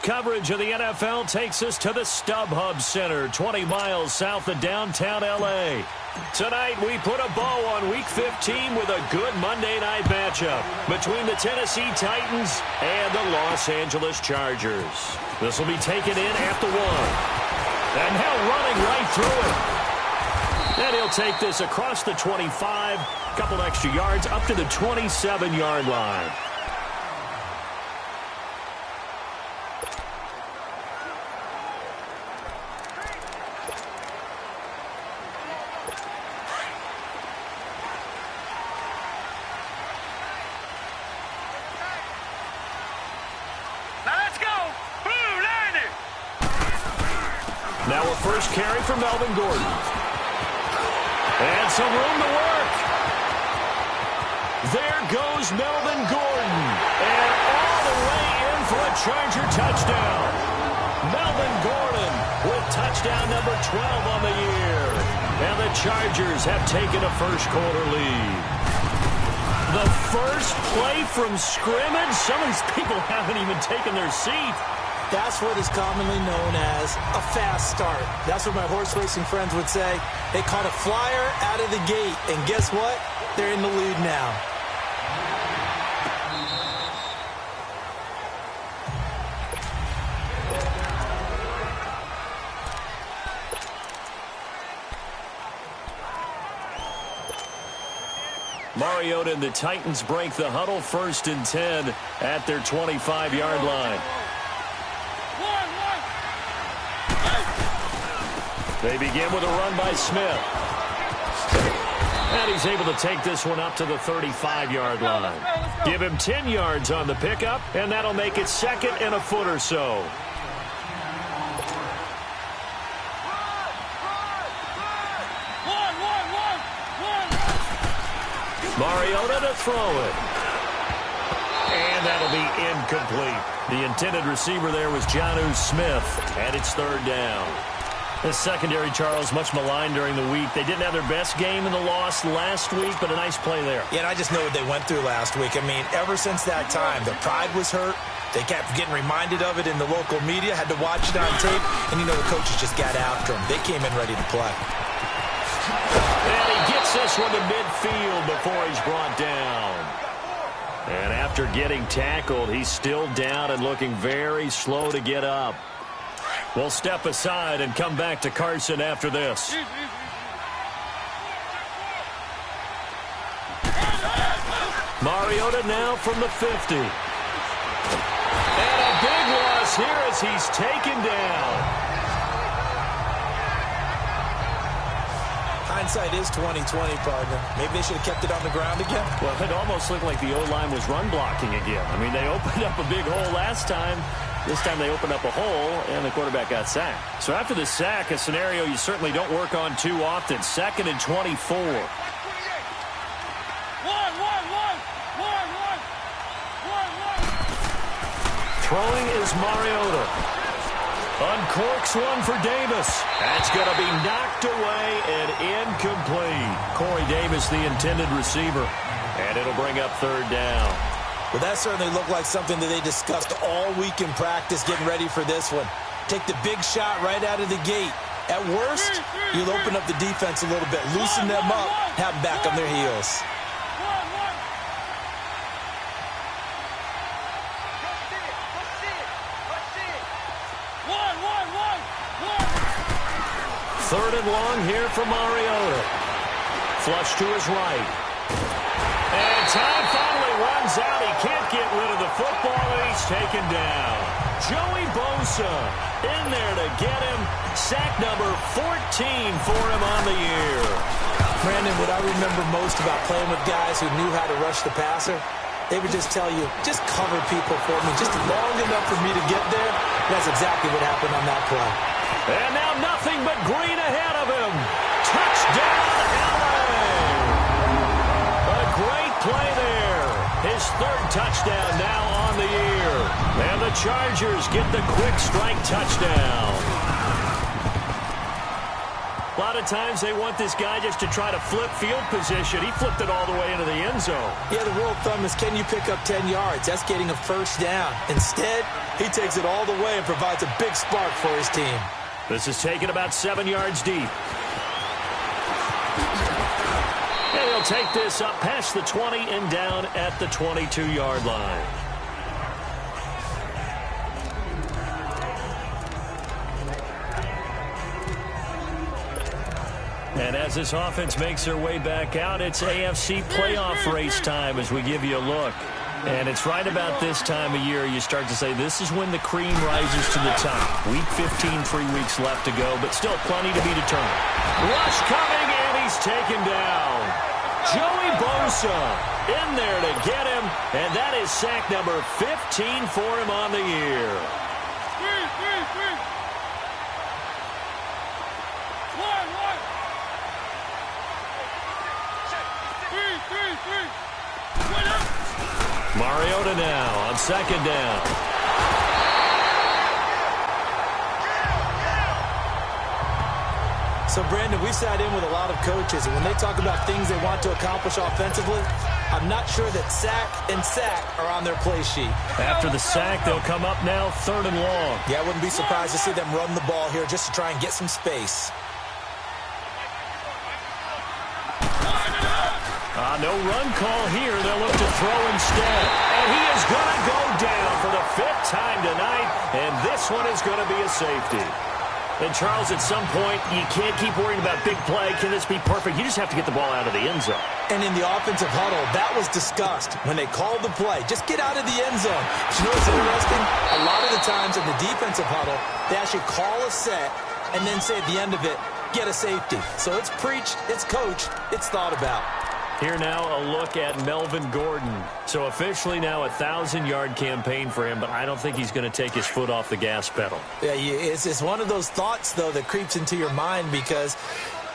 coverage of the NFL takes us to the StubHub Center, 20 miles south of downtown L.A. Tonight, we put a bow on Week 15 with a good Monday night matchup between the Tennessee Titans and the Los Angeles Chargers. This will be taken in at the 1. And now running right through it. And he'll take this across the 25, a couple extra yards up to the 27-yard line. Now a first carry for Melvin Gordon. And some room to work. There goes Melvin Gordon. And all the way in for a Charger touchdown. Melvin Gordon with touchdown number 12 on the year. And the Chargers have taken a first-quarter lead. The first play from scrimmage. Some of these people haven't even taken their seat. That's what is commonly known as a fast start. That's what my horse racing friends would say. They caught a flyer out of the gate, and guess what? They're in the lead now. Mariota and the Titans break the huddle, 1st and 10 at their 25-yard line. They begin with a run by Smith. And he's able to take this one up to the 35-yard line. Give him 10 yards on the pickup, and that'll make it 2nd and a foot or so. Mariota to throw it. And that'll be incomplete. The intended receiver there was Jonnu Smith, and it's 3rd down. This secondary, Charles, much maligned during the week. They didn't have their best game in the loss last week, but a nice play there. Yeah, and I just know what they went through last week. I mean, ever since that time, their pride was hurt. They kept getting reminded of it in the local media, had to watch it on tape, and you know the coaches just got after them. They came in ready to play. And he gets this one to midfield before he's brought down. And after getting tackled, he's still down and looking very slow to get up. We'll step aside and come back to Carson after this. Mariota now from the 50. And a big loss here as he's taken down. Hindsight is 20/20, partner. Maybe they should have kept it on the ground again. Well, it almost looked like the O-line was run blocking again. I mean, they opened up a big hole last time. This time they opened up a hole, and the quarterback got sacked. So after the sack, a scenario you certainly don't work on too often. 2nd and 24. Throwing is Mariota. Uncorks one for Davis. That's going to be knocked away and incomplete. Corey Davis, the intended receiver. And it'll bring up 3rd down. Well, that certainly looked like something that they discussed all week in practice, getting ready for this one. Take the big shot right out of the gate. At worst, you'll open up the defense a little bit, loosen them up, have them back on their heels. Third and long here for Mariota. Flush to his right. And time finally runs out. He can't get rid of the football, and he's taken down. Joey Bosa in there to get him. Sack number 14 for him on the year. Brandon, what I remember most about playing with guys who knew how to rush the passer, they would just tell you, just cover people for me, just long enough for me to get there. That's exactly what happened on that play. And now nothing but green ahead of him. Touchdown, LA! A great play there. His 3rd touchdown now on the year. And the Chargers get the quick strike touchdown. A lot of times they want this guy just to try to flip field position. He flipped it all the way into the end zone. Yeah, the rule of thumb is, can you pick up 10 yards? That's getting a first down. Instead, he takes it all the way and provides a big spark for his team. This is taken about 7 yards deep. And he'll take this up past the 20 and down at the 22-yard line. And as this offense makes their way back out, it's AFC playoff race time as we give you a look. And it's right about this time of year you start to say this is when the cream rises to the top. Week 15, 3 weeks left to go, but still plenty to be determined. Rush coming, and he's taken down. Joey Bosa in there to get him, and that is sack number 15 for him on the year. Mariota now on second down. So, Brandon, we sat in with a lot of coaches, and when they talk about things they want to accomplish offensively, I'm not sure that sack and sack are on their play sheet. After the sack, they'll come up now 3rd and long. Yeah, I wouldn't be surprised to see them run the ball here just to try and get some space. No run call here. They'll look to throw instead. And he is going to go down for the 5th time tonight, and this one is going to be a safety. And, Charles, at some point, you can't keep worrying about big play. Can this be perfect? You just have to get the ball out of the end zone. And in the offensive huddle, that was discussed when they called the play. Just get out of the end zone. But you know what's interesting? A lot of the times in the defensive huddle, they actually call a set and then say at the end of it, get a safety. So it's preached, it's coached, it's thought about. Here now a look at Melvin Gordon. So officially now a 1,000-yard campaign for him, but I don't think he's going to take his foot off the gas pedal. Yeah, it's one of those thoughts, though, that creeps into your mind because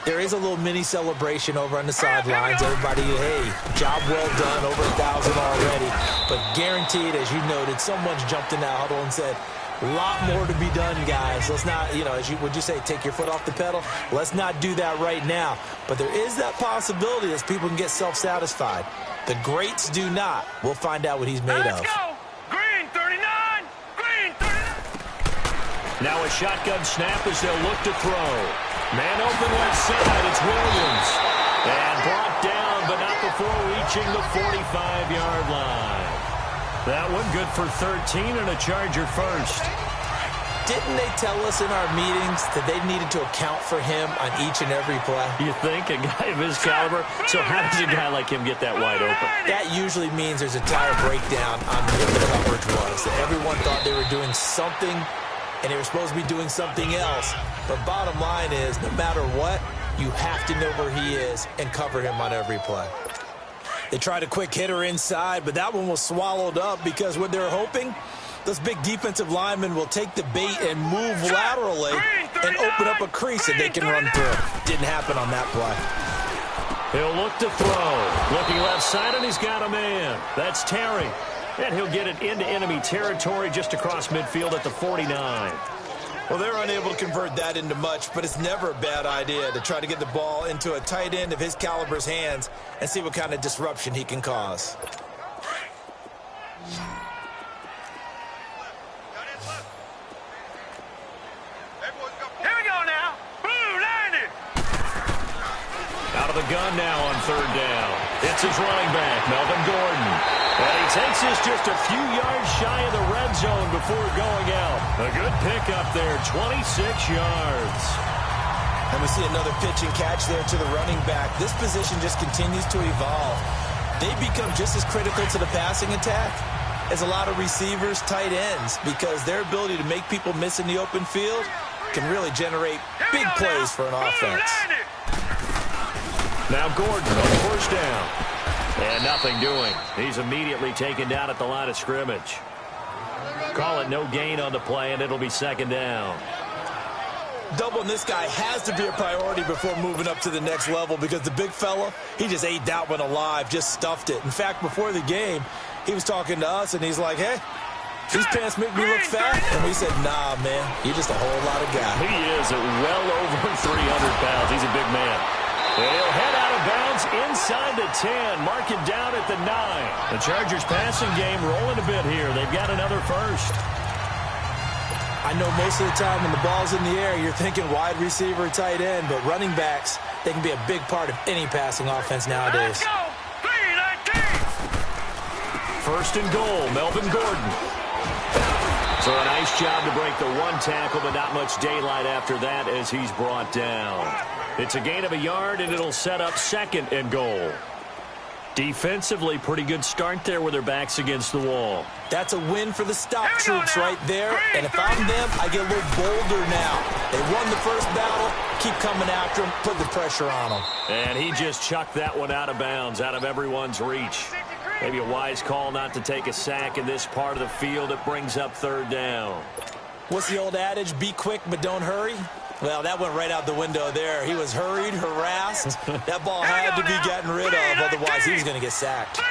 there is a little mini celebration over on the sidelines. Everybody, hey, job well done, over 1,000 already. But guaranteed, as you noted, someone's jumped in that huddle and said, a lot more to be done, guys. Let's not, would you say, take your foot off the pedal? Let's not do that right now. But there is that possibility as people can get self-satisfied. The greats do not. We'll find out what he's made of. Let's go. Green 39. Green 39. Now a shotgun snap as they'll look to throw. Man open left side. It's Williams. And brought down, but not before reaching the 45-yard line. That one good for 13 and a Charger first. Didn't they tell us in our meetings that they needed to account for him on each and every play? You think? A guy of his caliber? So how does a guy like him get that wide open? That usually means there's a tire breakdown on what the coverage was. That everyone thought they were doing something, and they were supposed to be doing something else. But bottom line is, no matter what, you have to know where he is and cover him on every play. They tried a quick hitter inside, but that one was swallowed up because what they're hoping, those big defensive linemen will take the bait and move laterally and open up a crease that they can run through. Didn't happen on that play. He'll look to throw. Looking left side, and he's got a man. That's Terry. And he'll get it into enemy territory just across midfield at the 49. Well, they're unable to convert that into much, but it's never a bad idea to try to get the ball into a tight end of his caliber's hands and see what kind of disruption he can cause. Here we go now. Blue landed. Out of the gun now on 3rd down. It's his running back, Melvin Gordon. And he takes this just a few yards shy of the red zone before going out. A good pickup there, 26 yards. And we see another pitch and catch there to the running back. This position just continues to evolve. They become just as critical to the passing attack as a lot of receivers, tight ends, because their ability to make people miss in the open field can really generate big plays for an offense. Now Gordon on 1st down. And nothing doing. He's immediately taken down at the line of scrimmage. Call it no gain on the play, and it'll be 2nd down. Doubling this guy has to be a priority before moving up to the next level because the big fella, he just ate that one alive, just stuffed it. In fact, before the game, he was talking to us, and he's like, hey, These pants make me look fat. And we said, nah, man, you're just a whole lot of guy. He is at well over 300 pounds. He's a big man. And he'll head out of bounds inside the 10. Mark it down at the 9. The Chargers passing game rolling a bit here. They've got another first. I know most of the time when the ball's in the air, you're thinking wide receiver, tight end, but running backs, they can be a big part of any passing offense nowadays. First and goal, Melvin Gordon. So a nice job to break the one tackle, but not much daylight after that as he's brought down. It's a gain of a yard, and it'll set up second and goal. Defensively, pretty good start there with their backs against the wall. That's a win for the stop troops right there. And if I'm them, I get a little bolder now. They won the first battle. Keep coming after them. Put the pressure on them. And he just chucked that one out of bounds, out of everyone's reach. Maybe a wise call not to take a sack in this part of the field. It brings up third down. What's the old adage? Be quick, but don't hurry. Well, that went right out the window there. He was hurried, harassed. That ball had to be gotten rid of, otherwise he was going to get sacked.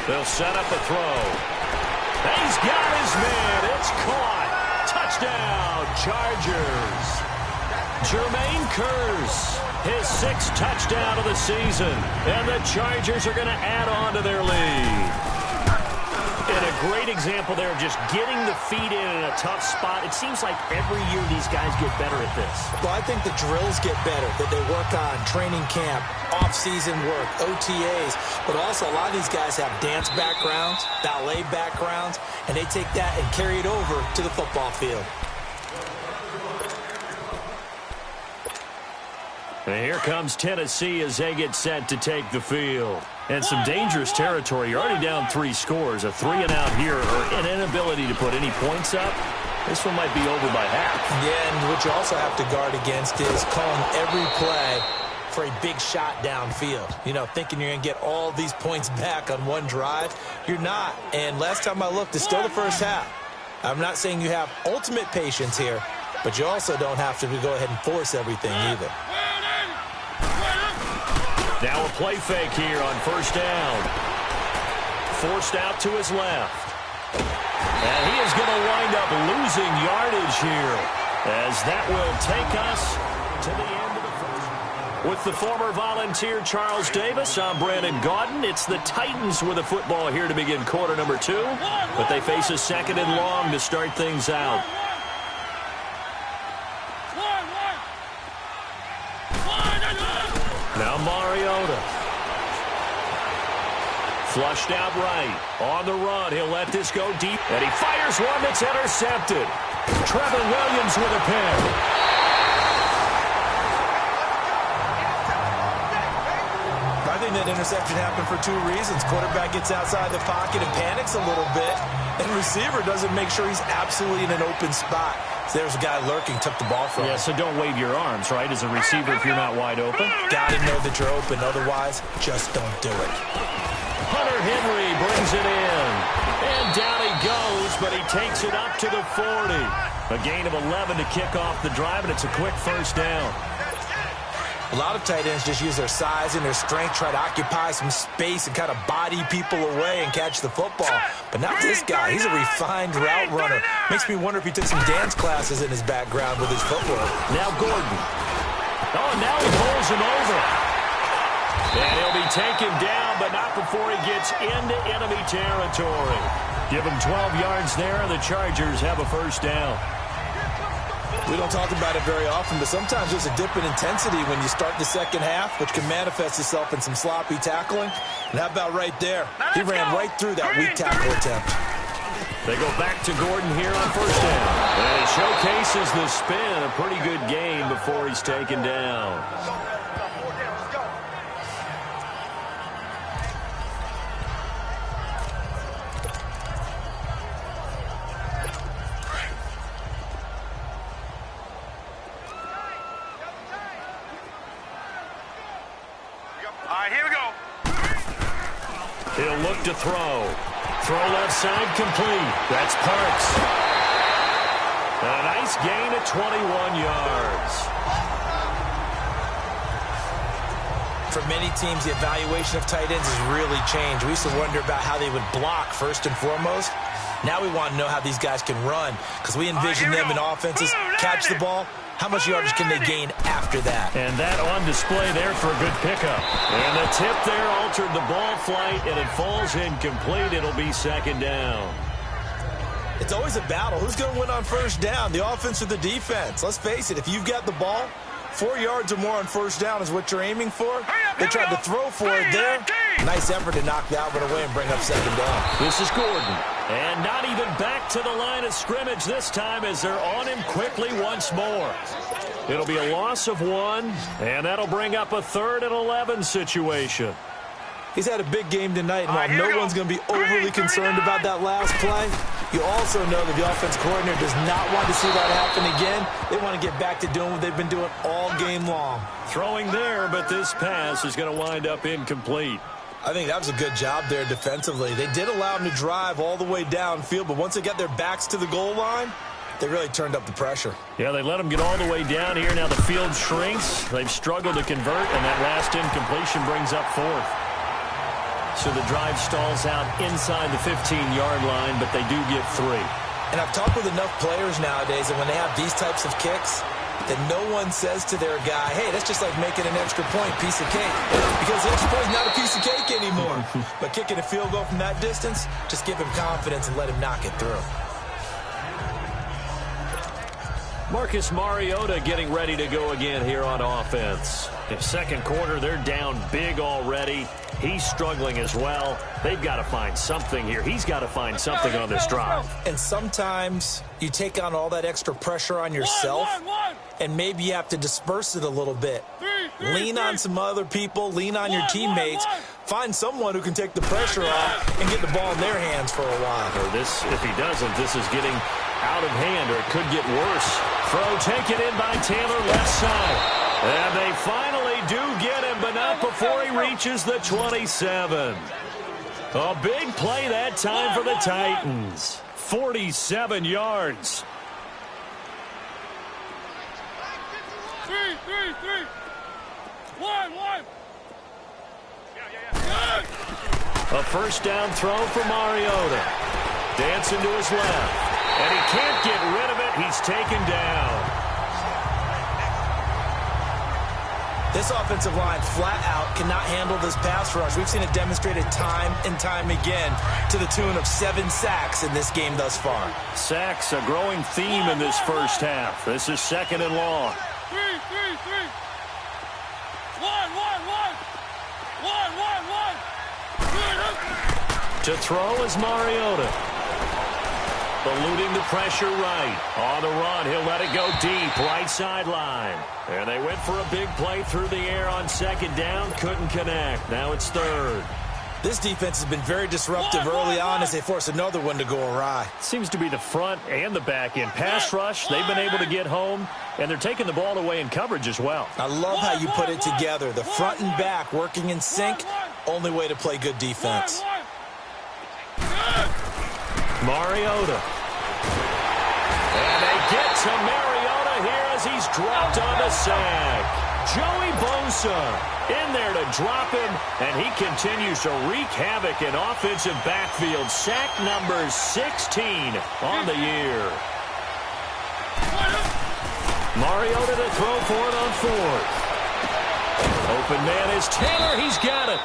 They'll set up a throw. He's got his man. It's caught. Touchdown, Chargers. Jermaine Kearse, his 6th touchdown of the season. And the Chargers are going to add on to their lead. And a great example there of just getting the feet in a tough spot. It seems like every year these guys get better at this. Well, I think the drills get better, that they work on training camp, off-season work, OTAs. But also, a lot of these guys have dance backgrounds, ballet backgrounds, and they take that and carry it over to the football field. And here comes Tennessee as they get set to take the field. And some dangerous territory. You're already down 3 scores. A 3-and-out here or an inability to put any points up. This one might be over by half. Yeah, and what you also have to guard against is calling every play for a big shot downfield. You know, thinking you're going to get all these points back on one drive. You're not. And last time I looked, it's still the first half. I'm not saying you have ultimate patience here, but you also don't have to go ahead and force everything either. Now a play fake here on first down. Forced out to his left. And he is going to wind up losing yardage here as that will take us to the end of the first. With the former Volunteer Charles Davis, I'm Brandon Gaudin. It's the Titans with a football here to begin quarter number 2, but they face a 2nd and long to start things out. Now Mariota. Flushed out right. On the run. He'll let this go deep. And he fires one that's intercepted. Trevor Williams with a pick. I think that interception happened for 2 reasons. Quarterback gets outside the pocket and panics a little bit. And receiver doesn't make sure he's absolutely in an open spot. So there's a guy lurking, took the ball from him. Yeah, so don't wave your arms, right, as a receiver if you're not wide open. Got to know that you're open. Otherwise, just don't do it. Hunter Henry brings it in. And down he goes, but he takes it up to the 40. A gain of 11 to kick off the drive, and it's a quick first down. A lot of tight ends just use their size and their strength, try to occupy some space and kind of body people away and catch the football. But not this guy. He's a refined route runner. Makes me wonder if he took some dance classes in his background with his footwork. Now Gordon. Oh, now he pulls him over. And he'll be taken down, but not before he gets into enemy territory. Give him 12 yards there, and the Chargers have a first down. We don't talk about it very often, but sometimes there's a dip in intensity when you start the second half, which can manifest itself in some sloppy tackling. And how about right there? He ran right through that weak tackle attempt. They go back to Gordon here on first down. And he showcases the spin. A pretty good game before he's taken down. He'll look to throw. Throw left side complete. That's Parks. A nice gain of 21 yards. For many teams, the evaluation of tight ends has really changed. We used to wonder about how they would block first and foremost. Now we want to know how these guys can run, because we envision them in offenses catch the ball. How much yardage can they gain after that? And that on display there for a good pickup. And the tip there altered the ball flight, and it falls incomplete. It'll be second down. It's always a battle. Who's going to win on first down, the offense or the defense? Let's face it, if you've got the ball, 4 yards or more on first down is what you're aiming for. They tried to throw for it there. Nice effort to knock that one away and bring up second down. This is Gordon. And not even back to the line of scrimmage this time as they're on him quickly once more. It'll be a loss of 1, and that'll bring up a 3rd and 11 situation. He's had a big game tonight, and while no one's going to be overly concerned about that last play, you also know that the offense coordinator does not want to see that happen again. They want to get back to doing what they've been doing all game long. Throwing there, but this pass is going to wind up incomplete. I think that was a good job there defensively. They did allow him to drive all the way downfield, but once they got their backs to the goal line, they really turned up the pressure. Yeah, they let them get all the way down here. Now the field shrinks. They've struggled to convert, and that last incompletion brings up 4th. So the drive stalls out inside the 15-yard line, but they do get 3. And I've talked with enough players nowadays, and when they have these types of kicks, that no one says to their guy, hey, that's just like making an extra point, piece of cake. Because the extra point is not a piece of cake anymore. But kicking a field goal from that distance, just give him confidence and let him knock it through. Marcus Mariota getting ready to go again here on offense. In second quarter, they're down big already. He's struggling as well. They've got to find something here. He's got to find something on this drive. And sometimes you take on all that extra pressure on yourself, and maybe you have to disperse it a little bit. Lean on some other people. Lean on your teammates. Find someone who can take the pressure off and get the ball in their hands for a while. Or this, if he doesn't, this is getting out of hand, or it could get worse. Throw taken in by Taylor, left side. And they finally do get him, but not before he reaches the 27. A big play that time for the Titans. 47 yards. 3, 1. A first down throw for Mariota. Dancing to his left. And he can't get rid of it. He's taken down. This offensive line flat out cannot handle this pass rush. We've seen it demonstrated time and time again to the tune of 7 sacks in this game thus far. Sacks, a growing theme in this first half. This is second and long. 3. 1. To throw is Mariota. Eluding the pressure right. On the run, he'll let it go deep, right sideline. And they went for a big play through the air on second down. Couldn't connect. Now it's 3rd. This defense has been very disruptive early on as they force another one to go awry. Seems to be the front and the back end. Pass rush, they've been able to get home, and they're taking the ball away in coverage as well. I love how you put it together. The front and back working in sync, only way to play good defense. Mariota. And they get to Mariota here as he's dropped on the sack. Joey Bosa in there to drop him, and he continues to wreak havoc in offensive backfield. Sack number 16 on the year. Mariota to throw for it on 4th. Open man is Taylor. He's got it.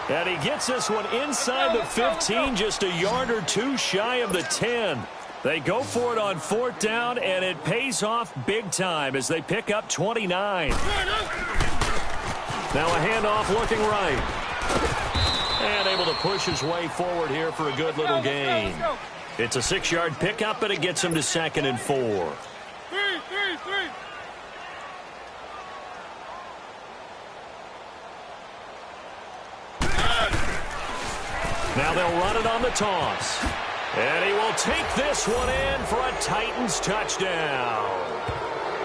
And he gets this one inside the 15, just a yard or 2 shy of the 10. They go for it on 4th down, and it pays off big time as they pick up 29. Now a handoff looking right. And able to push his way forward here for a good little gain. It's a 6-yard pickup, but it gets him to 2nd and 4. 3. Now they'll run it on the toss. And he will take this one in for a Titans touchdown.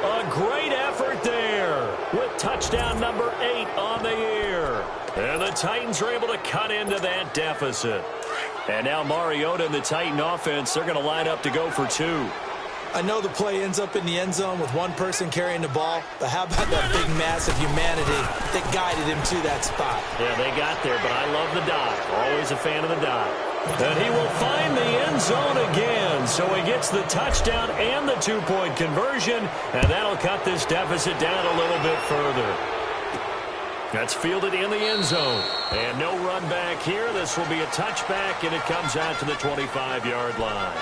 A great effort there with touchdown number 8 on the year. And the Titans are able to cut into that deficit. And now Mariota and the Titan offense, they're going to line up to go for 2. I know the play ends up in the end zone with one person carrying the ball, but how about that big mass of humanity that guided him to that spot? Yeah, they got there, but I love the dive. Always a fan of the dive. And he will find the end zone again, so he gets the touchdown and the two-point conversion, and that'll cut this deficit down a little bit further. That's fielded in the end zone. And no run back here. This will be a touchback, and it comes out to the 25-yard line.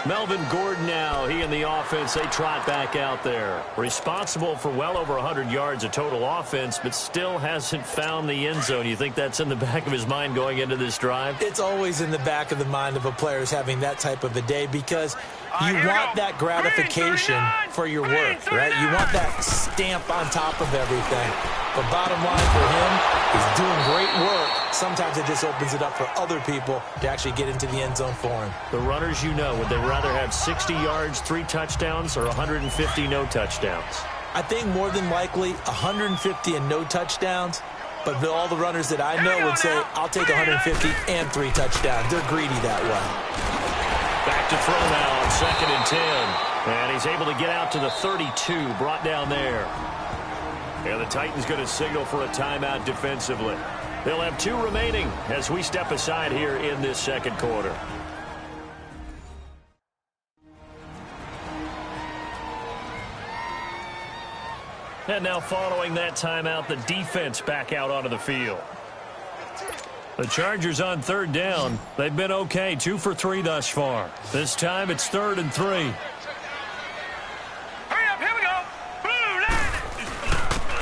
Melvin Gordon now, he and the offense, they trot back out there. Responsible for well over 100 yards of total offense, but still hasn't found the end zone. You think that's in the back of his mind going into this drive? It's always in the back of the mind of a player who's having that type of a day because you want that gratification for your work, right? You want that stamp on top of everything. But bottom line for him, he's doing great work. Sometimes it just opens it up for other people to actually get into the end zone for him. The runners, you know, would they rather have 60 yards, 3 touchdowns, or 150 no touchdowns? I think more than likely 150 and no touchdowns. But all the runners that I know would say, I'll take 150 and 3 touchdowns. They're greedy that way. Back to throw now on 2nd and 10. And he's able to get out to the 32, brought down there. And the Titans going to signal for a timeout defensively. They'll have 2 remaining as we step aside here in this second quarter. And now following that timeout, the defense back out onto the field. The Chargers on 3rd down. They've been okay, 2 for 3 thus far. This time it's 3rd and 3.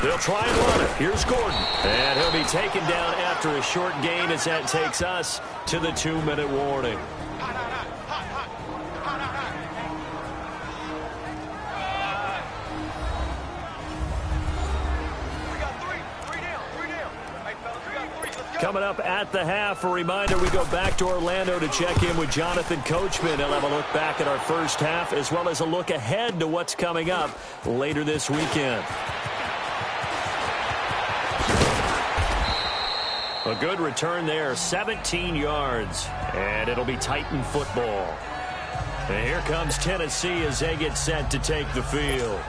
They'll try and run it. Here's Gordon. And he'll be taken down after a short gain as that takes us to the 2-minute warning. Coming up at the half, a reminder, we go back to Orlando to check in with Jonathan Coachman. He'll have a look back at our first half as well as a look ahead to what's coming up later this weekend. A good return there, 17 yards, and it'll be Titan football. And here comes Tennessee as they get set to take the field.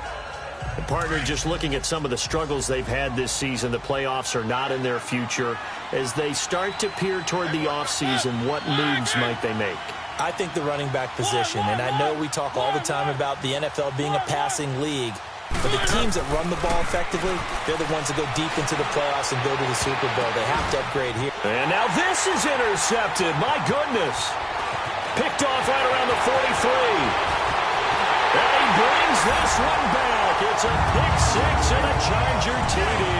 The partner, just looking at some of the struggles they've had this season, the playoffs are not in their future. As they start to peer toward the offseason, what moves might they make? I think the running back position, and I know we talk all the time about the NFL being a passing league, but the teams that run the ball effectively, they're the ones that go deep into the playoffs and go to the Super Bowl. They have to upgrade here. And now this is intercepted. My goodness. Picked off right around the 43. And he brings this one back. It's a pick 6 and a Charger TD.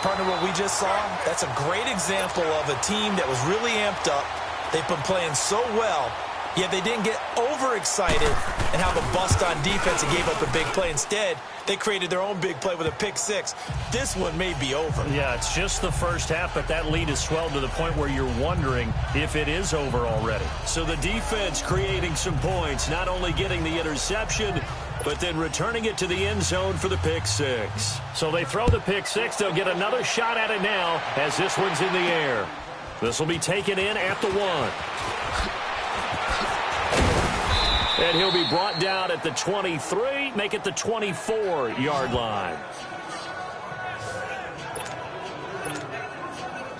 Partner, what we just saw, that's a great example of a team that was really amped up. They've been playing so well, yet they didn't get overexcited and have a bust on defense and gave up a big play. Instead, they created their own big play with a pick 6. This one may be over. Yeah, it's just the first half, but that lead has swelled to the point where you're wondering if it is over already. So the defense creating some points, not only getting the interception, but then returning it to the end zone for the pick 6. So they throw the pick 6. They'll get another shot at it now as this one's in the air. This will be taken in at the 1. And he'll be brought down at the 23, make it the 24-yard line.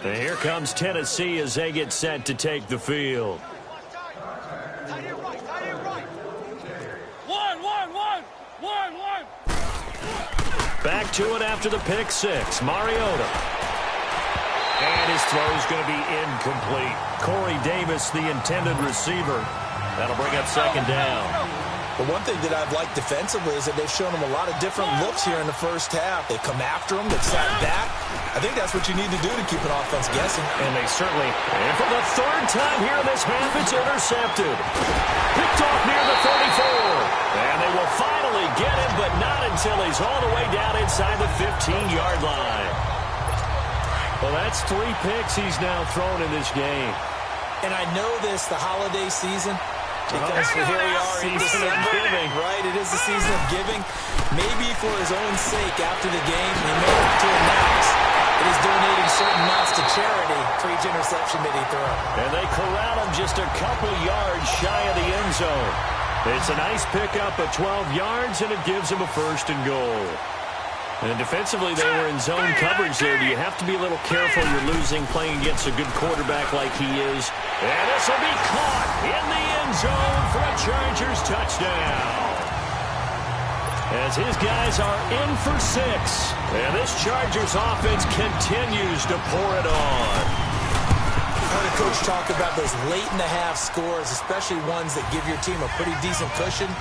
And here comes Tennessee as they get set to take the field. Back to it after the pick six. Mariota. And his throw is going to be incomplete. Corey Davis, the intended receiver. That'll bring up second down. But one thing that I've liked defensively is that they've shown him a lot of different looks here in the first half. They come after him, they've sat back. I think that's what you need to do to keep an offense guessing. And they certainly, and for the third time here in this half, it's intercepted. Picked off near the 34. And they will finally get him, but not until he's all the way down inside the 15-yard line. Well, that's 3 picks he's now thrown in this game. And I know this, the holiday season, because here we are in December, right? It is the season of giving. Maybe for his own sake, after the game, he may have to announce that he's donating certain amounts to charity for each interception that he throws. And they corral him just a couple yards shy of the end zone. It's a nice pickup of 12 yards, and it gives him a first and goal. And defensively, they were in zone coverage there. Do you have to be a little careful? You're losing playing against a good quarterback like he is. And this will be caught in the end zone for a Chargers touchdown. As his guys are in for 6. And this Chargers offense continues to pour it on. I heard a coach talk about those late-in-the-half scores, especially ones that give your team a pretty decent cushion.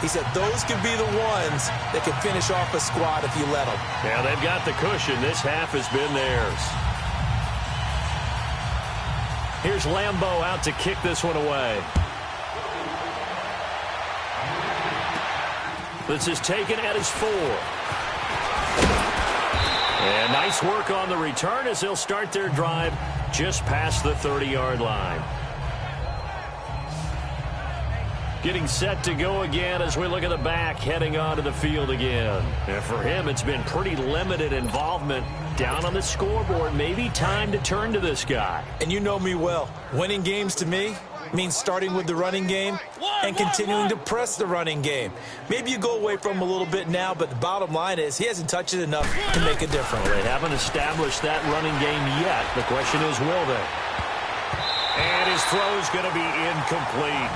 He said those could be the ones that can finish off a squad if you let them. Yeah, they've got the cushion. This half has been theirs. Here's Lambeau out to kick this one away. This is taken at his 4. And nice work on the return as they'll start their drive just past the 30-yard line. Getting set to go again as we look at the back heading onto the field again. And for him, it's been pretty limited involvement down on the scoreboard. Maybe time to turn to this guy. And you know me well. Winning games to me means starting with the running game and continuing to press the running game. Maybe you go away from him a little bit now, but the bottom line is he hasn't touched it enough to make a difference. Well, they haven't established that running game yet. The question is, will they? And his throw is going to be incomplete.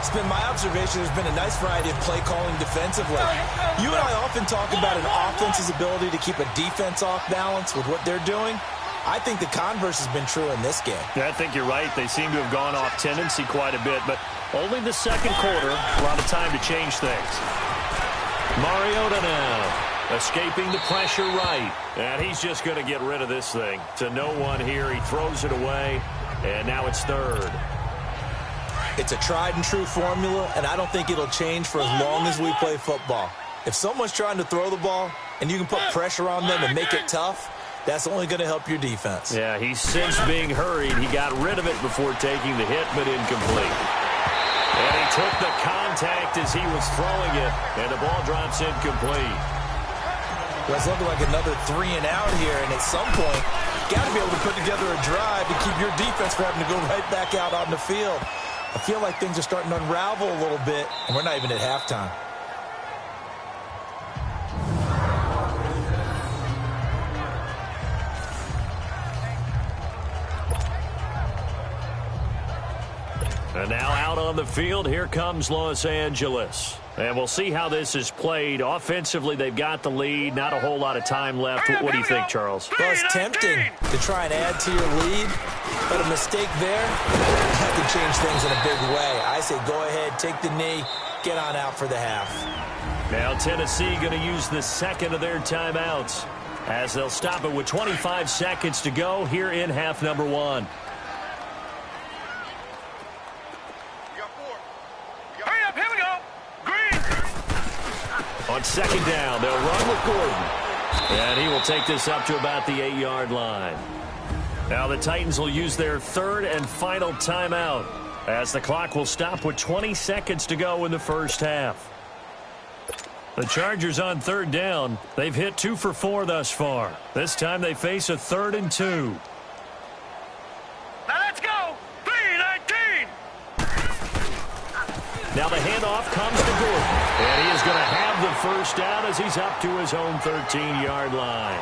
It's been my observation there's been a nice variety of play calling defensively. You and I often talk about an offense's ability to keep a defense off balance with what they're doing. I think the converse has been true in this game. Yeah, I think you're right. They seem to have gone off tendency quite a bit, but only the second quarter, a lot of time to change things. Mariota now, escaping the pressure right. And he's just going to get rid of this thing. To no one here, he throws it away, and now it's third. It's a tried-and-true formula, and I don't think it'll change for as long as we play football. If someone's trying to throw the ball and you can put pressure on them and make it tough, that's only going to help your defense. Yeah, he's since being hurried. He got rid of it before taking the hit, but incomplete. And he took the contact as he was throwing it, and the ball drops incomplete. Well, it's looking like another 3 and out here, and at some point, you got to be able to put together a drive to keep your defense from having to go right back out on the field. I feel like things are starting to unravel a little bit, and we're not even at halftime. And now out on the field, here comes Los Angeles. And we'll see how this is played. Offensively, they've got the lead. Not a whole lot of time left. What do you think, Charles? Well, it's tempting to try and add to your lead, but a mistake there, that can change things in a big way. I say go ahead, take the knee, get on out for the half. Now Tennessee going to use the second of their timeouts as they'll stop it with 25 seconds to go here in half number 1. On second down, they'll run with Gordon. And he will take this up to about the 8-yard line. Now the Titans will use their third and final timeout as the clock will stop with 20 seconds to go in the first half. The Chargers on third down. They've hit 2 for 4 thus far. This time they face a 3rd and 2. Now let's go. 3-19. Now the handoff comes to Gordon. And he is going to have the first down as he's up to his own 13-yard line.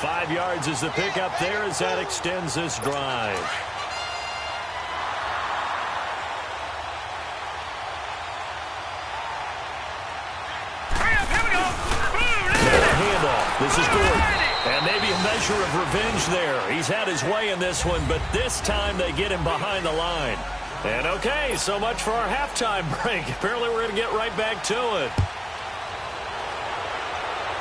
5 yards is the pickup there as that extends this drive. This is Gordon. And maybe a measure of revenge there. He's had his way in this one, but this time they get him behind the line. And okay, so much for our halftime break. Apparently we're going to get right back to it.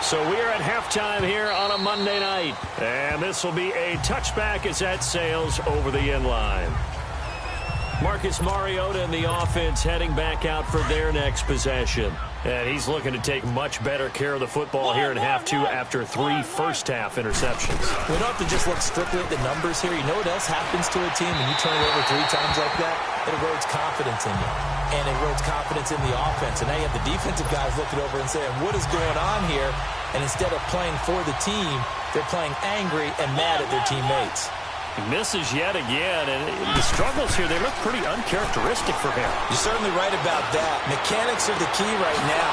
So we're at halftime here on a Monday night. And this will be a touchback as that sails over the end line. Marcus Mariota and the offense heading back out for their next possession. And he's looking to take much better care of the football here in half two after 3 first-half interceptions. We don't have to just look strictly at the numbers here. You know what else happens to a team when you turn it over 3 times like that? It erodes confidence in you. And it erodes confidence in the offense. And now you have the defensive guys looking over and saying, what is going on here? And instead of playing for the team, they're playing angry and mad at their teammates. He misses yet again, and the struggles here, they look pretty uncharacteristic for him. You're certainly right about that. Mechanics are the key right now.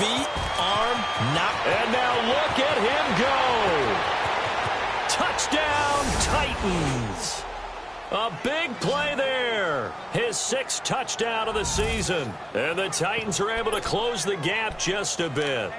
Feet, arm, knock. And now look at him go. Touchdown, Titans. A big play there. His 6th touchdown of the season. And the Titans are able to close the gap just a bit.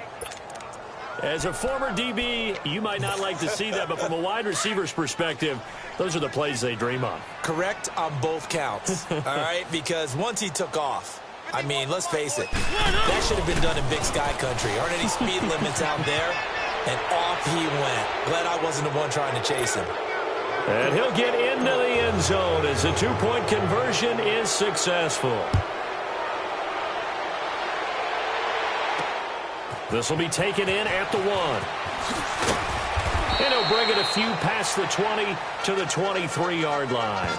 As a former DB, you might not like to see that, but from a wide receiver's perspective, those are the plays they dream of. Correct on both counts, all right? Because once he took off, I mean, let's face it, that should have been done in Big Sky Country. Aren't any speed limits out there? And off he went. Glad I wasn't the one trying to chase him. And he'll get into the end zone as the 2-point conversion is successful. This will be taken in at the 1. And he'll bring it a few past the 20 to the 23-yard line.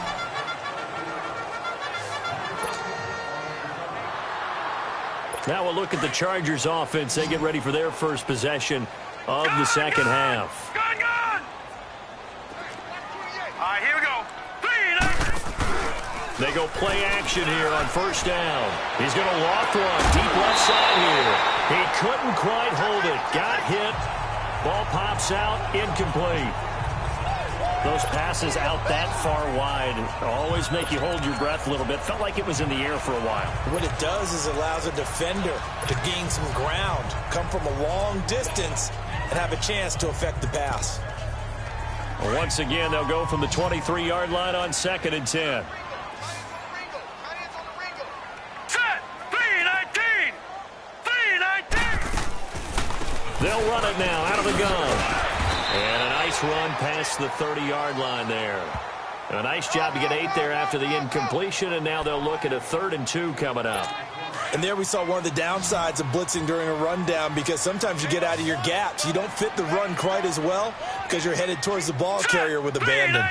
Now we'll look at the Chargers offense. They get ready for their first possession of the second half. Gun! All right, here we go. They go play action here on first down. He's going to loft one deep left side here. He couldn't quite hold it. Got hit. Ball pops out. Incomplete. Those passes out that far wide always make you hold your breath a little bit. Felt like it was in the air for a while. What it does is it allows a defender to gain some ground, come from a long distance, and have a chance to affect the pass. Once again, they'll go from the 23-yard line on 2nd and 10. They'll run it now out of the gun. And a nice run past the 30-yard line there. A nice job to get 8 there after the incompletion, and now they'll look at a 3rd and 2 coming up. And there we saw one of the downsides of blitzing during a rundown, because sometimes you get out of your gaps. You don't fit the run quite as well because you're headed towards the ball carrier with abandon.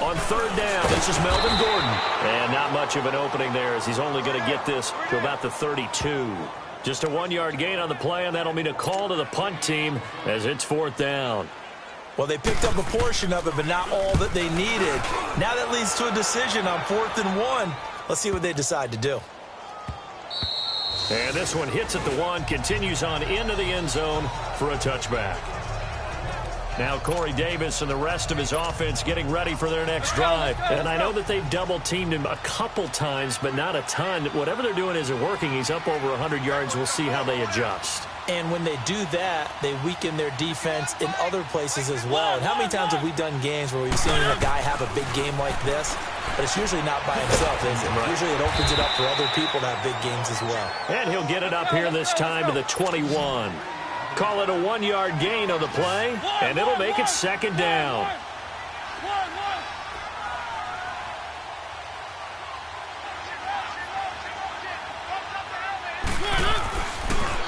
On 3rd down, this is Melvin Gordon. And not much of an opening there as he's only going to get this to about the 32. Just a 1-yard gain on the play, and that'll mean a call to the punt team as it's 4th down. Well, they picked up a portion of it, but not all that they needed. Now that leads to a decision on 4th and 1. Let's see what they decide to do. And this one hits at the 1, continues on into the end zone for a touchback. Now Corey Davis and the rest of his offense getting ready for their next drive. And I know that they've double-teamed him a couple times, but not a ton. Whatever they're doing isn't working. He's up over 100 yards. We'll see how they adjust. And when they do that, they weaken their defense in other places as well. And how many times have we done games where we've seen a guy have a big game like this? But it's usually not by himself, is it? Right. Usually it opens it up for other people to have big games as well. And he'll get it up here this time to the 21. Call it a 1-yard gain on the play, and it'll make it 2nd down.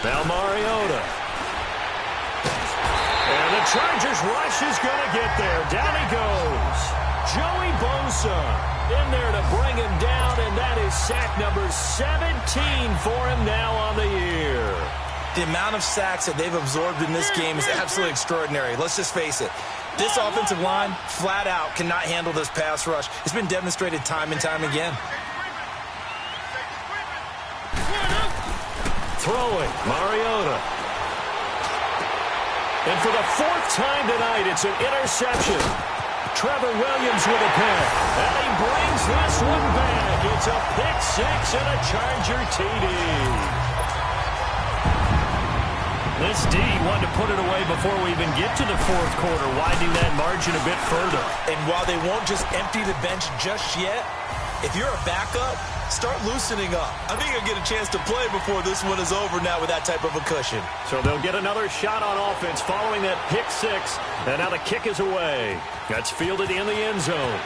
Now Mariota. And the Chargers rush is going to get there. Down he goes. Joey Bosa in there to bring him down, and that is sack number 17 for him now on the year. The amount of sacks that they've absorbed in this game is absolutely extraordinary. Let's just face it. This offensive line, flat out, cannot handle this pass rush. It's been demonstrated time and time again. throwing, Mariota. And for the fourth time tonight, it's an interception. Trevor Williams with a pick. And he brings this one back. It's a pick six and a Charger TD. This D wanted to put it away before we even get to the fourth quarter, widening that margin a bit further. And while they won't just empty the bench just yet, if you're a backup, start loosening up. I think you'll get a chance to play before this one is over now with that type of a cushion. So they'll get another shot on offense following that pick six. And now the kick is away. That's fielded in the end zone.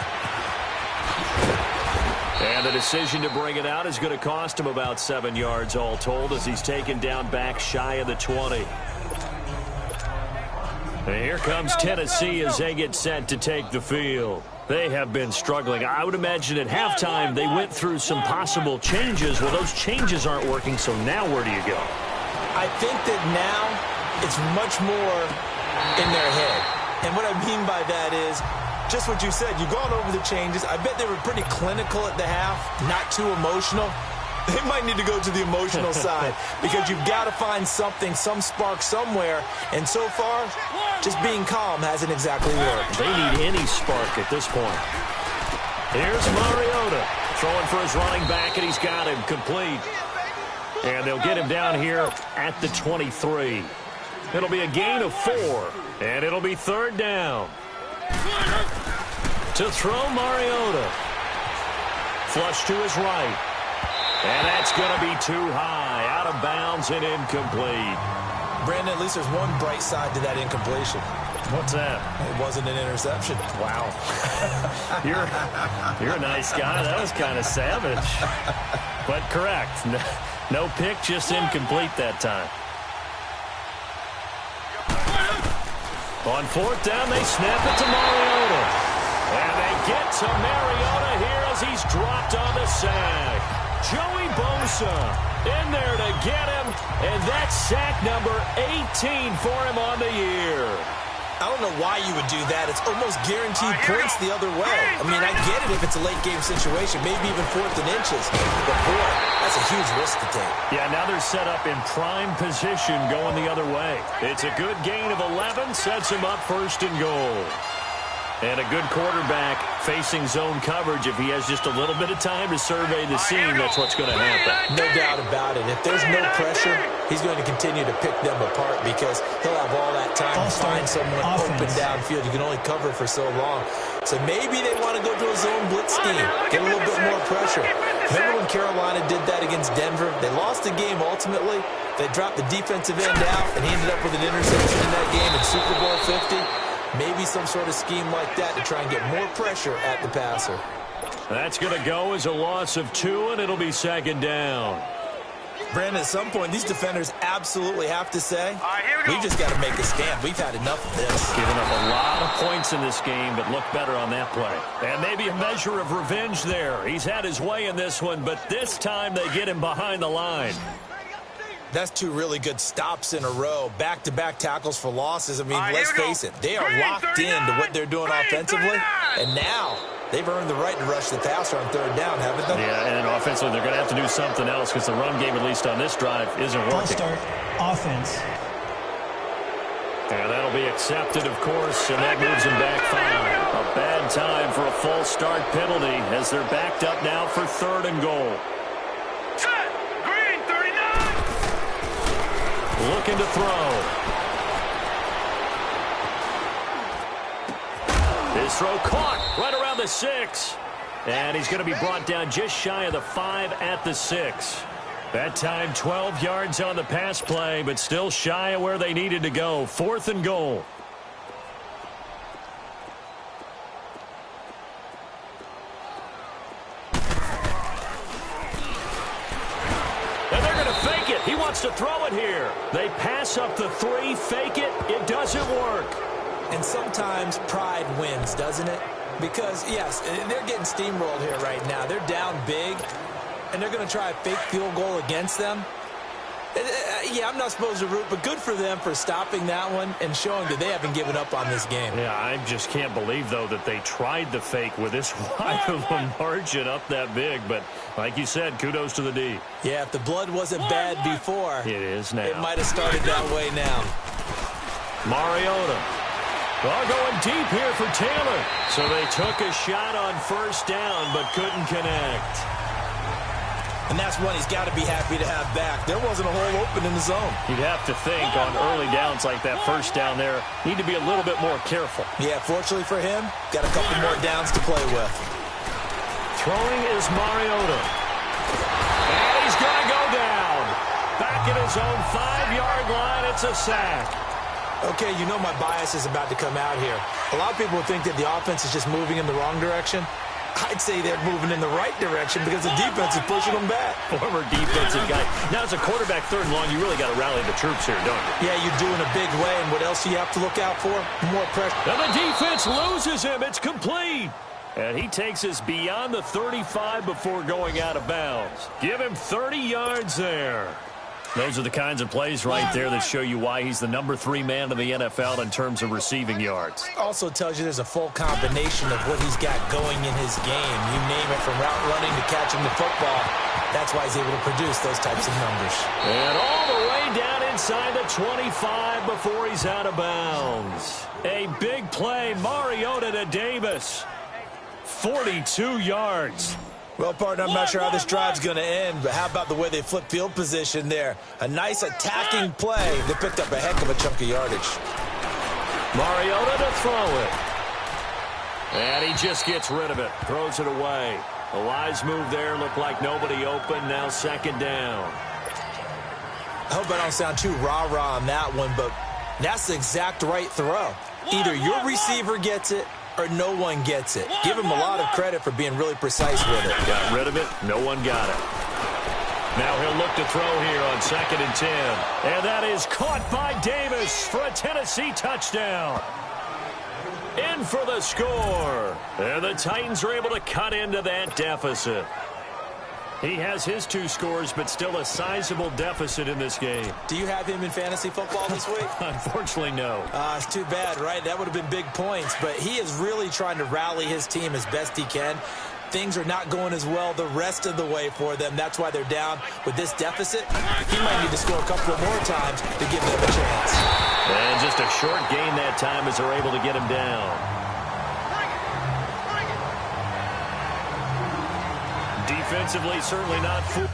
And the decision to bring it out is going to cost him about 7 yards all told as he's taken down back shy of the 20. And here comes Tennessee as they get set to take the field. They have been struggling. I would imagine at halftime they went through some possible changes. Well, those changes aren't working, so now where do you go? I think that now it's much more in their head. And what I mean by that is just what you said. You've gone over the changes. I bet they were pretty clinical at the half, not too emotional. They might need to go to the emotional side because you've got to find something, some spark somewhere. And so far, just being calm hasn't exactly worked. They need any spark at this point. Here's Mariota throwing for his running back, and he's got him complete. And they'll get him down here at the 23. It'll be a gain of 4, and it'll be third down. To throw Mariota. Flush to his right. And that's going to be too high. Out of bounds and incomplete. Brandon, at least there's one bright side to that incompletion. What's that? It wasn't an interception. Wow. You're a nice guy. That was kind of savage. But correct. No pick, just incomplete that time. On fourth down, they snap it to Mariota. And they get to Mariota here as he's dropped on the sack. Joey Bosa in there to get him, and that's sack number 18 for him on the year. I don't know why you would do that. It's almost guaranteed points the other way. I mean, I get it if it's a late-game situation, maybe even fourth and inches. But, boy, that's a huge risk to take. Yeah, now they're set up in prime position going the other way. It's a good gain of 11, sets him up first and goal. And a good quarterback facing zone coverage. If he has just a little bit of time to survey the scene, that's what's going to happen. No doubt about it. If there's no pressure, he's going to continue to pick them apart because he'll have all that time to find someone open downfield. You can only cover for so long. So maybe they want to go to a zone blitz scheme, get a little bit more pressure. Remember when Carolina did that against Denver? They lost the game ultimately. They dropped the defensive end out, and he ended up with an interception in that game in Super Bowl 50. Maybe some sort of scheme like that to try and get more pressure at the passer. That's going to go as a loss of 2, and it'll be second down. Brandon, at some point, these defenders absolutely have to say, we've just got to make a stand. We've had enough of this. Giving up a lot of points in this game, but look better on that play. And maybe a measure of revenge there. He's had his way in this one, but this time they get him behind the line. That's 2 really good stops in a row. Back-to-back tackles for losses. I mean, let's face it. They are locked into what they're doing offensively. And now they've earned the right to rush the passer on third down, haven't they? Yeah, and offensively, they're going to have to do something else because the run game, at least on this drive, isn't working. Start offense. And that'll be accepted, of course, and that moves them back 5. A bad time for a false start penalty as they're backed up now for third and goal. Looking to throw. His throw caught right around the 6. And he's going to be brought down just shy of the 5 at the 6. That time 12 yards on the pass play, but still shy of where they needed to go. Fourth and goal. He wants to throw it here. They pass up the 3, fake it. It doesn't work. And sometimes pride wins, doesn't it? Because, yes, they're getting steamrolled here right now. They're down big, and they're going to try a fake field goal against them. Yeah, I'm not supposed to root, but good for them for stopping that one and showing that they haven't given up on this game. Yeah, I just can't believe, though, that they tried the fake with this wide of a margin up that big. But like you said, kudos to the D. Yeah, if the blood wasn't bad before, it is now. It might have started that way now. Mariota. Well, going deep here for Taylor. So they took a shot on first down, but couldn't connect. And that's one he's got to be happy to have back. There wasn't a hole open in the zone. You'd have to think on early downs like that first down there, need to be a little bit more careful. Yeah, fortunately for him, got a couple more downs to play with. Throwing is Mariota. And he's going to go down. Back at his own 5-yard line, it's a sack. Okay, you know my bias is about to come out here. A lot of people think that the offense is just moving in the wrong direction. I'd say they're moving in the right direction because the defense is pushing them back. Former defensive guy. Now, as a quarterback, third and long, you really got to rally the troops here, don't you? Yeah, you're doing a big way, and what else do you have to look out for? More pressure. Now the defense loses him. It's complete. And he takes us beyond the 35 before going out of bounds. Give him 30 yards there. Those are the kinds of plays right there that show you why he's the number 3 man in the NFL in terms of receiving yards. Also tells you there's a full combination of what he's got going in his game. You name it, from route running to catching the football. That's why he's able to produce those types of numbers. And all the way down inside the 25 before he's out of bounds. A big play, Mariota to Davis. 42 yards. Well, partner, I'm not sure how this drive's going to end, but how about the way they flip field position there? A nice attacking play. They picked up a heck of a chunk of yardage. Mariota to throw it. And he just gets rid of it. Throws it away. A wise move there. Looked like nobody open. Now second down. I hope I don't sound too rah-rah on that one, but that's the exact right throw. Either your receiver gets it or no one gets it. Give him a lot of credit for being really precise with it. Got rid of it. No one got it. Now he'll look to throw here on 2nd and 10. And that is caught by Davis for a Tennessee touchdown. In for the score. And the Titans are able to cut into that deficit. He has his 2 scores, but still a sizable deficit in this game. Do you have him in fantasy football this week? Unfortunately, no. It's too bad, right? That would have been big points. But he is really trying to rally his team as best he can. Things are not going as well the rest of the way for them. That's why they're down with this deficit. He might need to score a couple more times to give them a chance. And just a short gain that time as they're able to get him down. Defensively, certainly not full.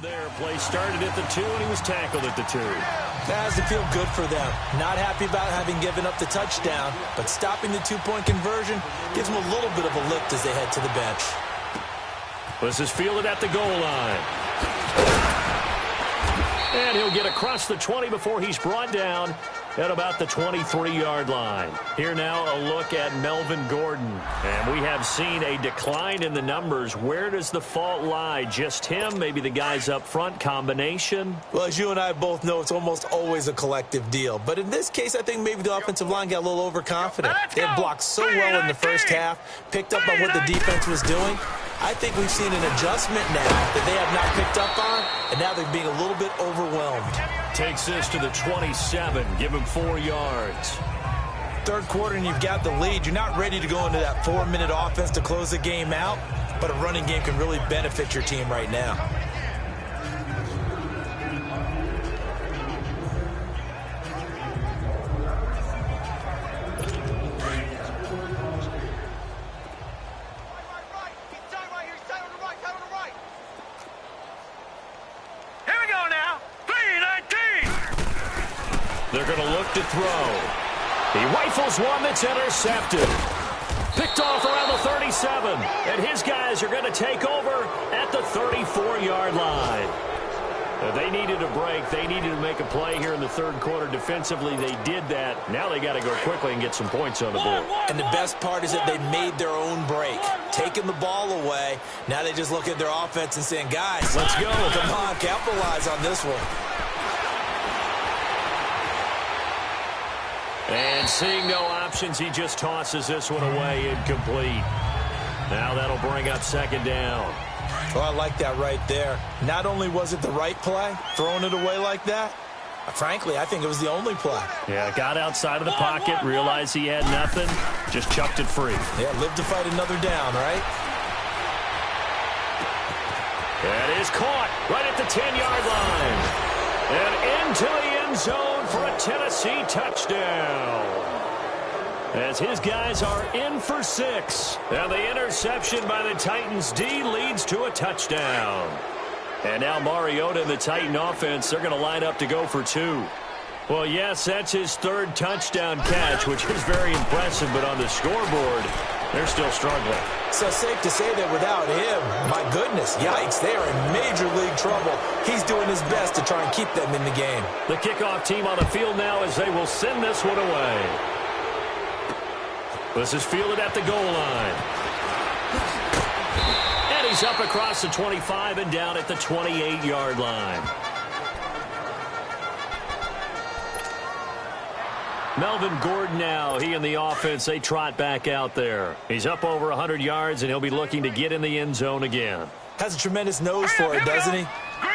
There, play started at the 2, and he was tackled at the 2. That has to feel good for them. Not happy about having given up the touchdown, but stopping the 2-point conversion gives them a little bit of a lift as they head to the bench. This is fielded at the goal line. And he'll get across the 20 before he's brought down at about the 23-yard line. Here now a look at Melvin Gordon. And we have seen a decline in the numbers. Where does the fault lie? Just him? Maybe the guys up front? Combination? Well, as you and I both know, it's almost always a collective deal. But in this case, I think maybe the offensive line got a little overconfident. They had blocked so well in the first half, picked up on what the defense was doing. I think we've seen an adjustment now that they have not picked up on, and now they're being a little bit overwhelmed. Takes this to the 27. Give him 4 yards. Third quarter, and you've got the lead. You're not ready to go into that 4-minute offense to close the game out, but a running game can really benefit your team right now. They're going to look to throw. He rifles one that's intercepted. Picked off around the 37. And his guys are going to take over at the 34-yard line. They needed a break. They needed to make a play here in the third quarter. Defensively, they did that. Now they got to go quickly and get some points on the board. And the best part is that they made their own break, taking the ball away. Now they just look at their offense and saying, guys, let's go. Come on, capitalize on this one. And seeing no options, he just tosses this one away, incomplete. Now that'll bring up second down. Oh, I like that right there. Not only was it the right play, throwing it away like that, frankly, I think it was the only play. Yeah, got outside of the pocket, realized he had nothing, just chucked it free. Yeah, live to fight another down, right? That is caught right at the 10-yard line. And into the end zone for a Tennessee touchdown. As his guys are in for 6. And the interception by the Titans D leads to a touchdown. And now Mariota and the Titan offense, they're going to line up to go for 2. Well, yes, that's his third touchdown catch, which is very impressive, but on the scoreboard, they're still struggling. So safe to say that without him, my goodness, yikes, they are in major league trouble. He's doing his best to try and keep them in the game. The kickoff team on the field now as they will send this one away. This is fielded at the goal line. And he's up across the 25 and down at the 28-yard line. Melvin Gordon now, he and the offense, they trot back out there. He's up over 100 yards, and he'll be looking to get in the end zone again. Has a tremendous nose for it, doesn't he?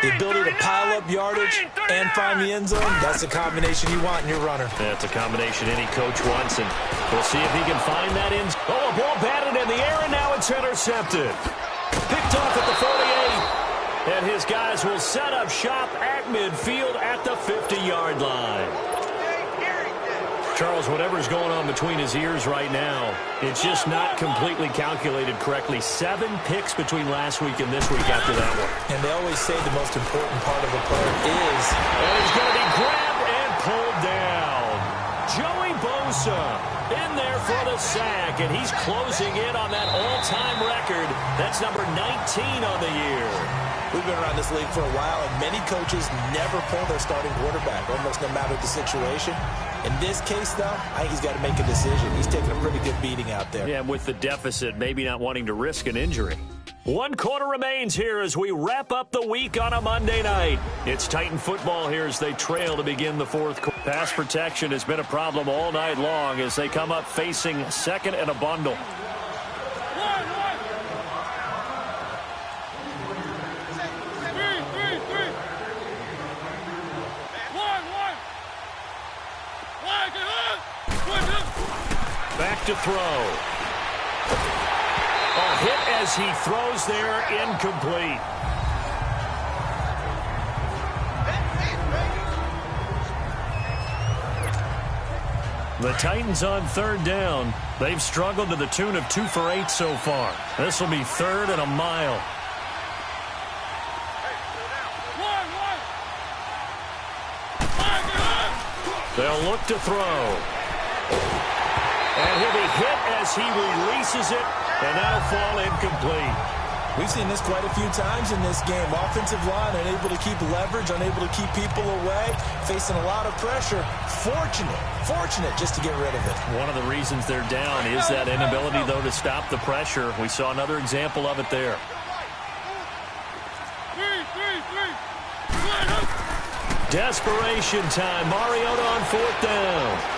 The ability to pile up yardage and find the end zone, that's the combination you want in your runner. That's a combination any coach wants, and we'll see if he can find that end. Oh, a ball batted in the air, and now it's intercepted. Picked off at the 48, and his guys will set up shop at midfield at the 50-yard line. Charles, whatever's going on between his ears right now, it's just not completely calculated correctly. 7 picks between last week and this week after that one. And they always say the most important part of a player is... And he's going to be grabbed and pulled down. Joey Bosa in there for the sack, and he's closing in on that all-time record. That's number 19 on the year. We've been around this league for a while, and many coaches never pull their starting quarterback, almost no matter the situation. In this case, though, I think he's got to make a decision. He's taking a pretty good beating out there. Yeah, with the deficit, maybe not wanting to risk an injury. 1 quarter remains here as we wrap up the week on a Monday night. It's Titan football here as they trail to begin the fourth quarter. Pass protection has been a problem all night long as they come up facing second and a bundle. Back to throw. A hit as he throws there, incomplete. The Titans on third down. They've struggled to the tune of 2 for 8 so far. This will be 3rd and a mile. They'll look to throw. And he'll be hit as he releases it, and that'll fall incomplete. We've seen this quite a few times in this game. Offensive line unable to keep leverage, unable to keep people away, facing a lot of pressure. Fortunate just to get rid of it. One of the reasons they're down is that inability, though, to stop the pressure. We saw another example of it there. Desperation time. Mariota on 4th down.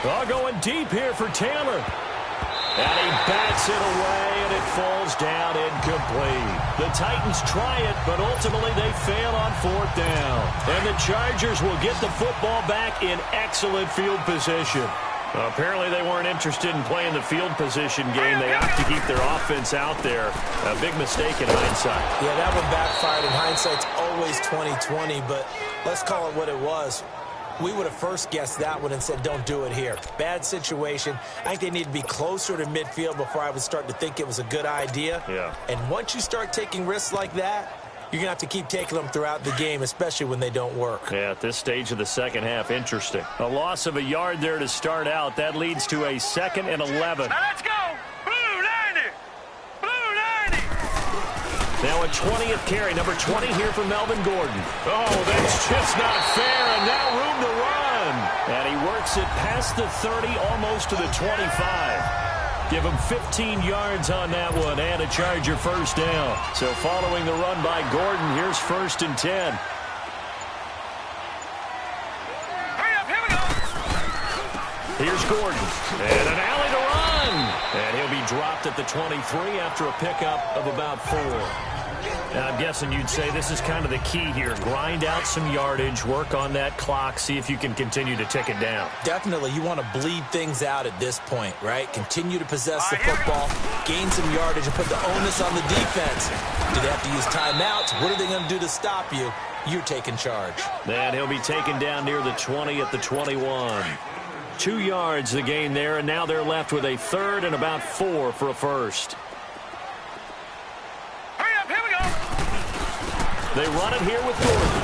All going deep here for Taylor. And he bats it away, and it falls down incomplete. The Titans try it, but ultimately they fail on 4th down. And the Chargers will get the football back in excellent field position. Apparently they weren't interested in playing the field position game. They opt to keep their offense out there. A big mistake in hindsight. Yeah, that one backfired. In hindsight's always 20/20, but let's call it what it was. We would have first guessed that one and said, don't do it here. Bad situation. I think they need to be closer to midfield before I would start to think it was a good idea. Yeah. And once you start taking risks like that, you're going to have to keep taking them throughout the game, especially when they don't work. Yeah, at this stage of the second half, interesting. A loss of a yard there to start out. That leads to a 2nd and 11. Now let's go. Blue 90. Blue 90. Now a 20th carry, number 20 here for Melvin Gordon. Oh, that's just not fair, and now room to run. And he works it past the 30, almost to the 25. Give him 15 yards on that one and a Charger first down. So following the run by Gordon, here's 1st and 10. Here's Gordon, and an alley to run. And he'll be dropped at the 23 after a pickup of about 4. Now, I'm guessing you'd say this is kind of the key here. Grind out some yardage, work on that clock, see if you can continue to tick it down. Definitely, you want to bleed things out at this point, right? Continue to possess the football, gain some yardage, and put the onus on the defense. Do they have to use timeouts? What are they going to do to stop you? You're taking charge. And he'll be taken down near the 20 at the 21. 2 yards the gain there, and now they're left with a 3rd and about 4 for a first. Hurry up, here we go. They run it here with Gordon.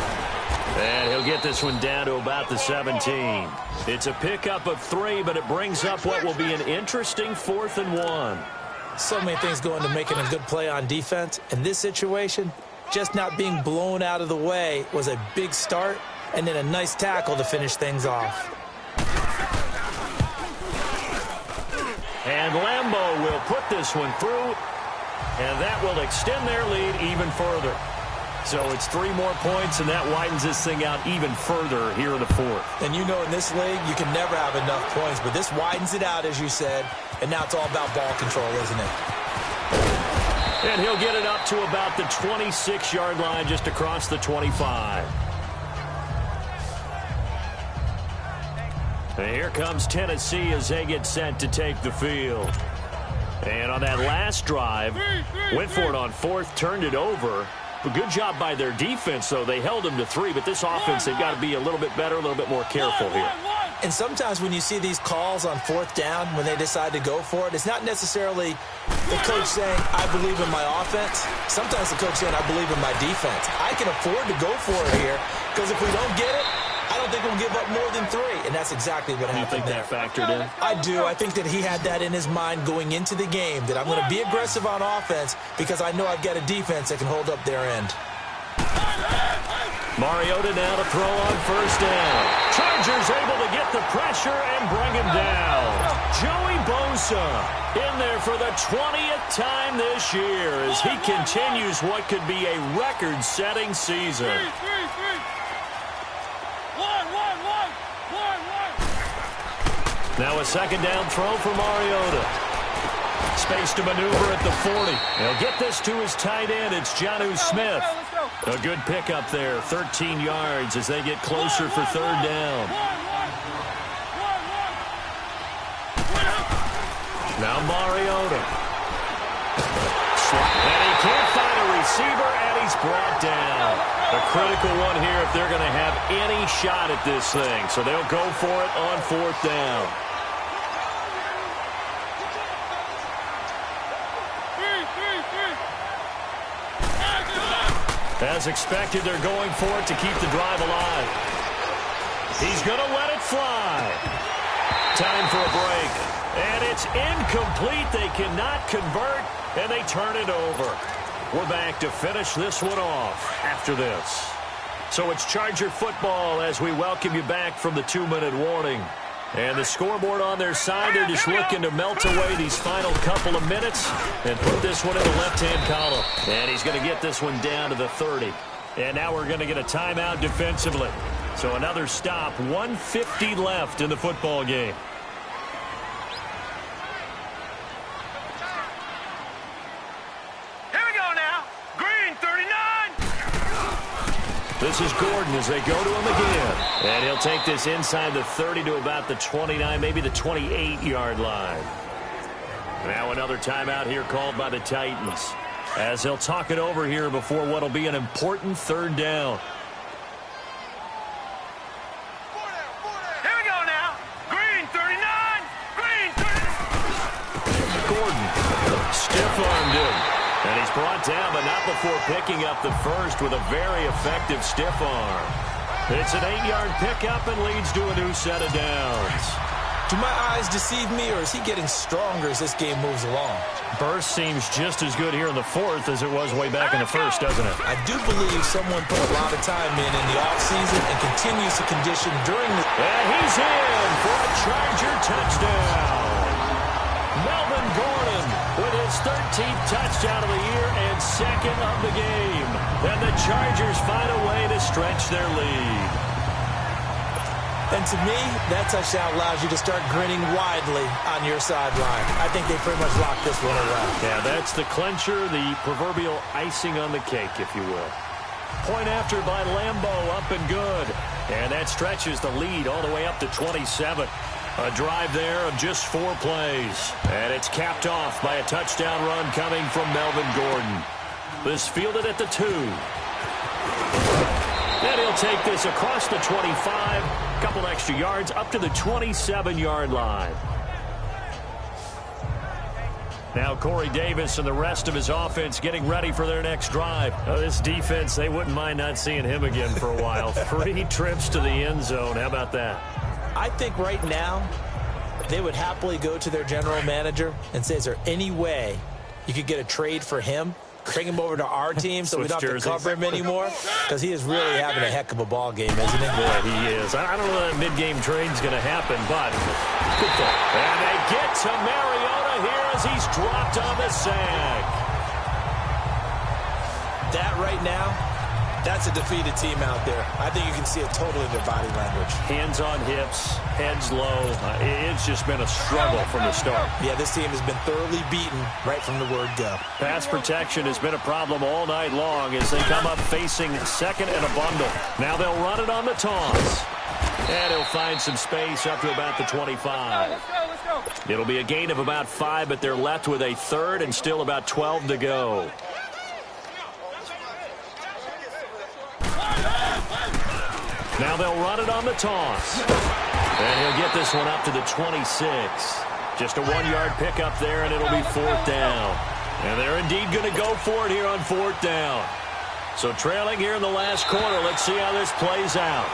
And he'll get this one down to about the 17. It's a pickup of 3, but it brings up what will be an interesting 4th and 1. So many things go into making a good play on defense. In this situation, just not being blown out of the way was a big start, and then a nice tackle to finish things off. And Lambeau will put this one through, and that will extend their lead even further. So it's 3 more points, and that widens this thing out even further here in the 4th. And you know in this league, you can never have enough points, but this widens it out, as you said, and now it's all about ball control, isn't it? And he'll get it up to about the 26-yard line, just across the 25. And here comes Tennessee as they get set to take the field. And on that last drive, went for it on 4th, turned it over. A good job by their defense, though. They held them to 3, but this offense, they've got to be a little bit better, a little bit more careful here. And sometimes when you see these calls on 4th down, when they decide to go for it, it's not necessarily the coach saying, I believe in my offense. Sometimes the coach saying, I believe in my defense. I can afford to go for it here, because if we don't get it, I don't think we'll give up more than 3, and that's exactly what happened there. You think that factored in? I do. I think that he had that in his mind going into the game, that I'm going to be aggressive on offense because I know I've got a defense that can hold up their end. Mariota now to throw on 1st down. Chargers able to get the pressure and bring him down. Joey Bosa in there for the 20th time this year as he continues what could be a record-setting season. Now a 2nd down throw for Mariota. Space to maneuver at the 40. He'll get this to his tight end. It's Jonnu Smith. A good pickup there, 13 yards as they get closer for 3rd down. Now Mariota. And he can't find a receiver, and he's brought down. A critical one here if they're going to have any shot at this thing. So they'll go for it on 4th down. As expected, they're going for it to keep the drive alive. He's going to let it fly. Time for a break. And it's incomplete. They cannot convert, and they turn it over. We're back to finish this one off after this. So it's Charger football as we welcome you back from the 2-minute warning. And the scoreboard on their side, they're just looking to melt away these final couple of minutes and put this one in the left-hand column. And he's going to get this one down to the 30. And now we're going to get a timeout defensively. So another stop, 1:50 left in the football game. This is Gordon as they go to him again. And he'll take this inside the 30 to about the 29, maybe the 28-yard line. Now another timeout here called by the Titans as they'll talk it over here before what will be an important 3rd down. Here we go now. Green 39. Green 39. Gordon stiff-armed him. And he's brought down, but not before picking up the first with a very effective stiff arm. It's an 8-yard pickup and leads to a new set of downs. Do my eyes deceive me, or is he getting stronger as this game moves along? Burst seems just as good here in the fourth as it was way back in the first, doesn't it? I do believe someone put a lot of time in the offseason and continues to condition during the... And he's in for a Charger touchdown. Melvin Gordon with his 13th touchdown of the year and second of the game. And the Chargers find a way to stretch their lead. And to me, that touchdown allows you to start grinning widely on your sideline. I think they pretty much locked this one away. Yeah, that's the clincher, the proverbial icing on the cake, if you will. Point after by Lambeau, up and good. And that stretches the lead all the way up to 27. A drive there of just 4 plays. And it's capped off by a touchdown run coming from Melvin Gordon. This fielded at the 2. And he'll take this across the 25, a couple extra yards, up to the 27-yard line. Now Corey Davis and the rest of his offense getting ready for their next drive. This defense, they wouldn't mind not seeing him again for a while. 3 trips to the end zone. How about that? I think right now they would happily go to their general manager and say, is there any way you could get a trade for him? Bring him over to our team so we don't have to cover him anymore, because he is really having a heck of a ball game, isn't he? Boy, he is. I don't know that mid-game trade's going to happen, but good thing. And they get to Mariota here as he's dropped on the sack. That right now, that's a defeated team out there. I think you can see it totally in their body language. Hands on hips, heads low. It's just been a struggle from the start. Yeah, this team has been thoroughly beaten right from the word go. Pass protection has been a problem all night long as they come up facing second and a bundle. Now they'll run it on the toss. And he'll find some space up to about the 25. Let's go. It'll be a gain of about 5, but they're left with a third and still about 12 to go. Now they'll run it on the toss. And he'll get this one up to the 26. Just a 1-yard pickup there, and it'll be 4th down. And they're indeed going to go for it here on 4th down. So trailing here in the last quarter, let's see how this plays out.